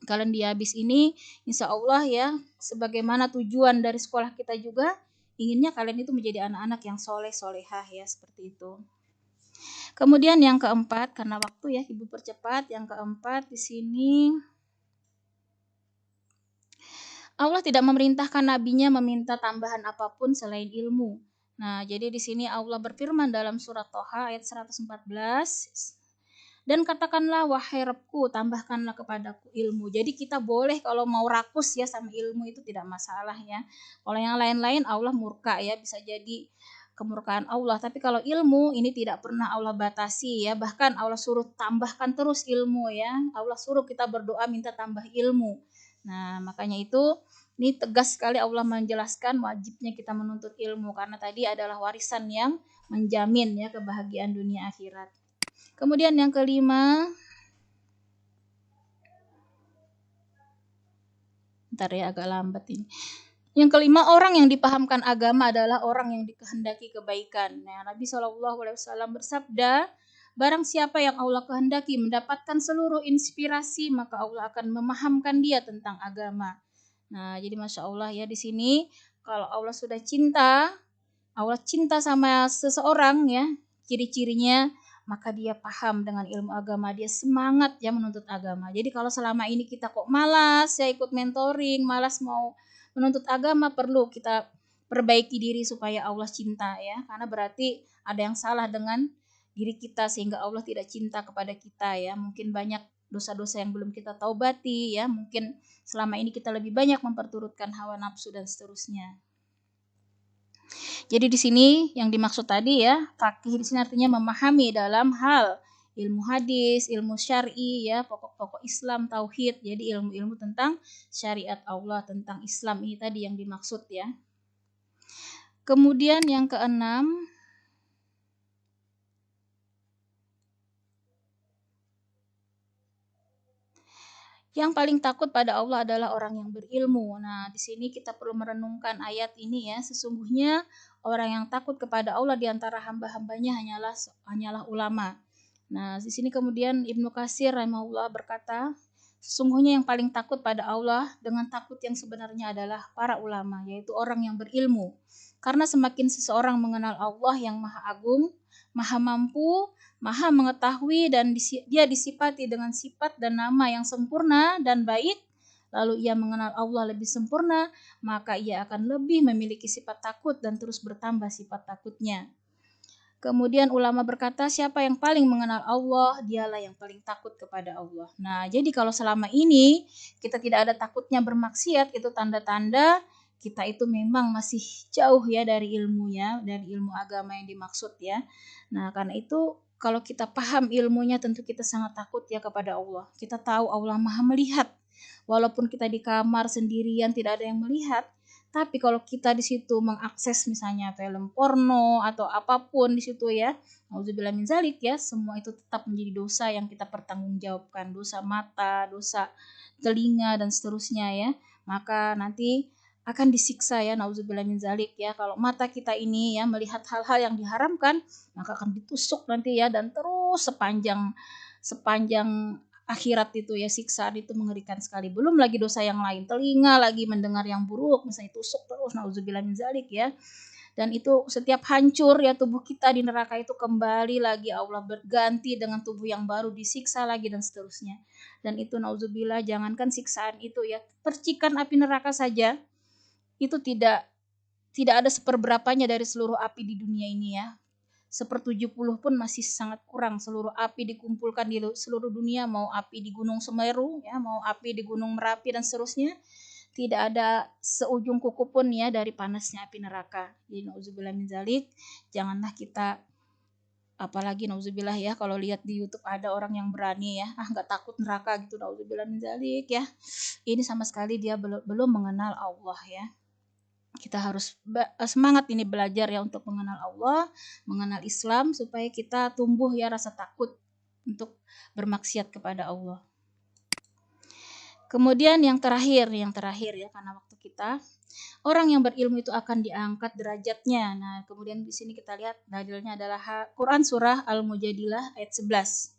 kalian di habis ini insya Allah ya, sebagaimana tujuan dari sekolah kita juga, inginnya kalian itu menjadi anak-anak yang soleh solehah ya, seperti itu. Kemudian yang keempat, karena waktu ya ibu percepat, yang keempat di sini Allah tidak memerintahkan nabinya meminta tambahan apapun selain ilmu. Nah, jadi di sini Allah berfirman dalam surat Toha ayat 114, dan katakanlah wahai Rabbku, tambahkanlah kepadaku ilmu. Jadi kita boleh kalau mau rakus ya sama ilmu itu tidak masalah ya. Kalau yang lain-lain Allah murka ya, bisa jadi kemurkaan Allah. Tapi kalau ilmu ini tidak pernah Allah batasi ya. Bahkan Allah suruh tambahkan terus ilmu ya. Allah suruh kita berdoa minta tambah ilmu. Nah, makanya itu ini tegas sekali Allah menjelaskan wajibnya kita menuntut ilmu, karena tadi adalah warisan yang menjamin ya kebahagiaan dunia akhirat. Kemudian yang kelima, bentar ya agak lambat ini. Yang kelima, orang yang dipahamkan agama adalah orang yang dikehendaki kebaikan. Nah, Nabi SAW bersabda, barang siapa yang Allah kehendaki mendapatkan seluruh inspirasi, maka Allah akan memahamkan dia tentang agama. Nah, jadi Masya Allah ya, di sini kalau Allah sudah cinta, Allah cinta sama seseorang ya, ciri-cirinya, maka dia paham dengan ilmu agama, dia semangat ya menuntut agama. Jadi kalau selama ini kita kok malas ya ikut mentoring, malas mau menuntut agama, perlu kita perbaiki diri supaya Allah cinta ya, karena berarti ada yang salah dengan diri kita sehingga Allah tidak cinta kepada kita ya. Mungkin banyak dosa-dosa yang belum kita taubati ya, mungkin selama ini kita lebih banyak memperturutkan hawa nafsu dan seterusnya. Jadi di sini yang dimaksud tadi ya, faqih di sini artinya memahami dalam hal ilmu hadis, ilmu syar'i ya, pokok-pokok Islam, tauhid. Jadi ilmu-ilmu tentang syariat Allah, tentang Islam ini tadi yang dimaksud ya. Kemudian yang keenam, yang paling takut pada Allah adalah orang yang berilmu. Nah, di sini kita perlu merenungkan ayat ini ya. Sesungguhnya orang yang takut kepada Allah di antara hamba-hambanya hanyalah ulama. Nah, di sini kemudian Ibnu Katsir rahimahullah berkata, sesungguhnya yang paling takut pada Allah dengan takut yang sebenarnya adalah para ulama, yaitu orang yang berilmu. Karena semakin seseorang mengenal Allah yang Maha Agung, Maha Mampu, Maha mengetahui, dan dia disifati dengan sifat dan nama yang sempurna dan baik, lalu ia mengenal Allah lebih sempurna, maka ia akan lebih memiliki sifat takut dan terus bertambah sifat takutnya. Kemudian ulama berkata, siapa yang paling mengenal Allah, dialah yang paling takut kepada Allah. Nah, jadi kalau selama ini kita tidak ada takutnya bermaksiat, itu tanda-tanda kita itu memang masih jauh ya dari ilmunya, dari ilmu agama yang dimaksud ya. Nah, karena itu kalau kita paham ilmunya, tentu kita sangat takut ya kepada Allah. Kita tahu Allah Maha melihat. Walaupun kita di kamar sendirian tidak ada yang melihat, tapi kalau kita di situ mengakses misalnya film porno atau apapun di situ ya, auzubillah min zalik ya, semua itu tetap menjadi dosa yang kita pertanggungjawabkan, dosa mata, dosa telinga dan seterusnya ya. Maka nanti akan disiksa ya, nauzubillah min zalik ya. Kalau mata kita ini ya melihat hal-hal yang diharamkan, maka akan ditusuk nanti ya, dan terus sepanjang akhirat itu ya, siksaan itu mengerikan sekali. Belum lagi dosa yang lain, telinga lagi mendengar yang buruk, misalnya tusuk terus, nauzubillah min zalik ya. Dan itu setiap hancur ya tubuh kita di neraka itu, kembali lagi Allah berganti dengan tubuh yang baru, disiksa lagi dan seterusnya. Dan itu nauzubillah, jangankan siksaan itu ya, percikan api neraka saja itu tidak ada seperberapanya dari seluruh api di dunia ini ya. 1/70 pun masih sangat kurang. Seluruh api dikumpulkan di seluruh dunia, mau api di Gunung Semeru ya, mau api di Gunung Merapi dan seterusnya, tidak ada seujung kuku pun ya dari panasnya api neraka. Jadi nauzubillah min zalik, janganlah kita, apalagi nauzubillah ya, kalau lihat di YouTube ada orang yang berani ya, nggak takut neraka gitu, nauzubillah min zalik ya. Ini sama sekali dia belum mengenal Allah ya. Kita harus semangat ini belajar ya untuk mengenal Allah, mengenal Islam, supaya kita tumbuh ya rasa takut untuk bermaksiat kepada Allah. Kemudian yang terakhir ya, karena waktu kita, Orang yang berilmu itu akan diangkat derajatnya. Nah, kemudian di sini kita lihat dalilnya adalah Quran surah Al-Mujadilah ayat 11.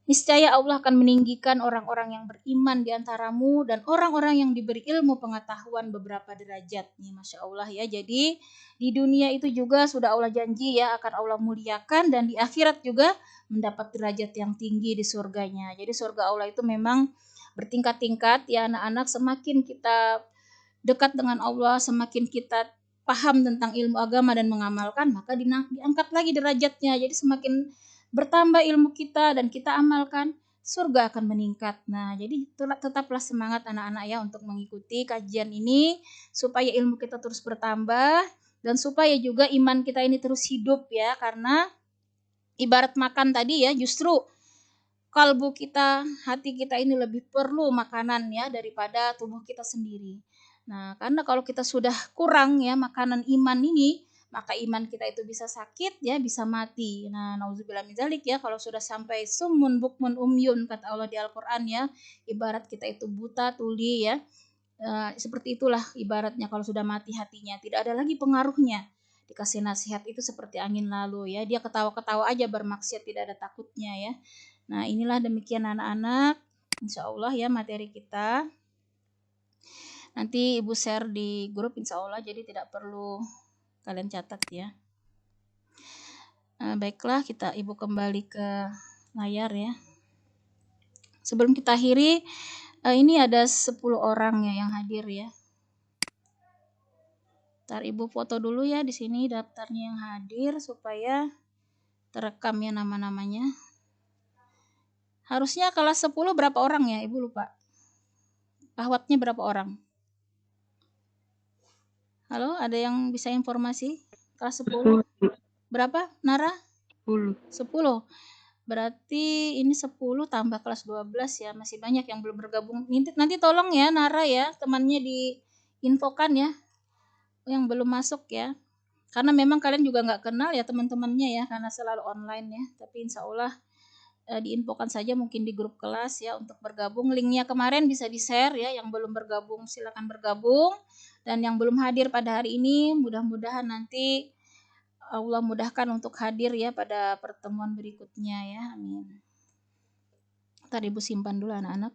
Niscaya Allah akan meninggikan orang-orang yang beriman di antaramu dan orang-orang yang diberi ilmu pengetahuan beberapa derajat. Nih, Masya Allah ya. Jadi di dunia itu juga sudah Allah janji ya akan Allah muliakan, dan di akhirat juga mendapat derajat yang tinggi di surganya. Jadi surga Allah itu memang bertingkat-tingkat ya anak-anak. Semakin kita dekat dengan Allah, semakin kita paham tentang ilmu agama dan mengamalkan, maka diangkat lagi derajatnya. Jadi semakin bertambah ilmu kita dan kita amalkan, surga akan meningkat. Nah, jadi tetaplah semangat anak-anak ya untuk mengikuti kajian ini supaya ilmu kita terus bertambah dan supaya juga iman kita ini terus hidup ya, karena ibarat makan tadi ya, justru kalbu kita, hati kita ini lebih perlu makanan ya daripada tubuh kita sendiri. Nah, karena kalau kita sudah kurang ya makanan iman ini, maka iman kita itu bisa sakit ya, bisa mati. Nah, nauzubillah min dzalik ya, kalau sudah sampai summun bukmun umyun kata Allah di Al-Qur'an ya, ibarat kita itu buta tuli ya. Seperti itulah ibaratnya kalau sudah mati hatinya, tidak ada lagi pengaruhnya. Dikasih nasihat itu seperti angin lalu ya, dia ketawa-ketawa aja bermaksiat, tidak ada takutnya ya. Nah, inilah demikian anak-anak, insya Allah ya materi kita. Nanti Ibu share di grup insya Allah, jadi tidak perlu kalian catat ya. Baiklah, Ibu kembali ke layar ya. Sebelum kita akhiri, ini ada 10 orang ya yang hadir ya. Ntar Ibu foto dulu ya di sini daftarnya yang hadir supaya terekam ya nama-namanya. Harusnya kelas 10 berapa orang ya? Ibu lupa. Ahwatnya berapa orang? Halo, ada yang bisa informasi? Kelas 10. Berapa, Nara? 10. Berarti ini 10 tambah kelas 12 ya. Masih banyak yang belum bergabung. Nanti tolong ya Nara ya, temannya diinfokan ya yang belum masuk ya. Karena memang kalian juga nggak kenal ya teman-temannya ya, karena selalu online ya. Tapi insya Allah diinfokan saja mungkin di grup kelas ya untuk bergabung. Linknya kemarin bisa di-share ya, yang belum bergabung silakan bergabung, dan yang belum hadir pada hari ini mudah-mudahan nanti Allah mudahkan untuk hadir ya pada pertemuan berikutnya ya, amin. Ntar Ibu simpan dulu anak-anak.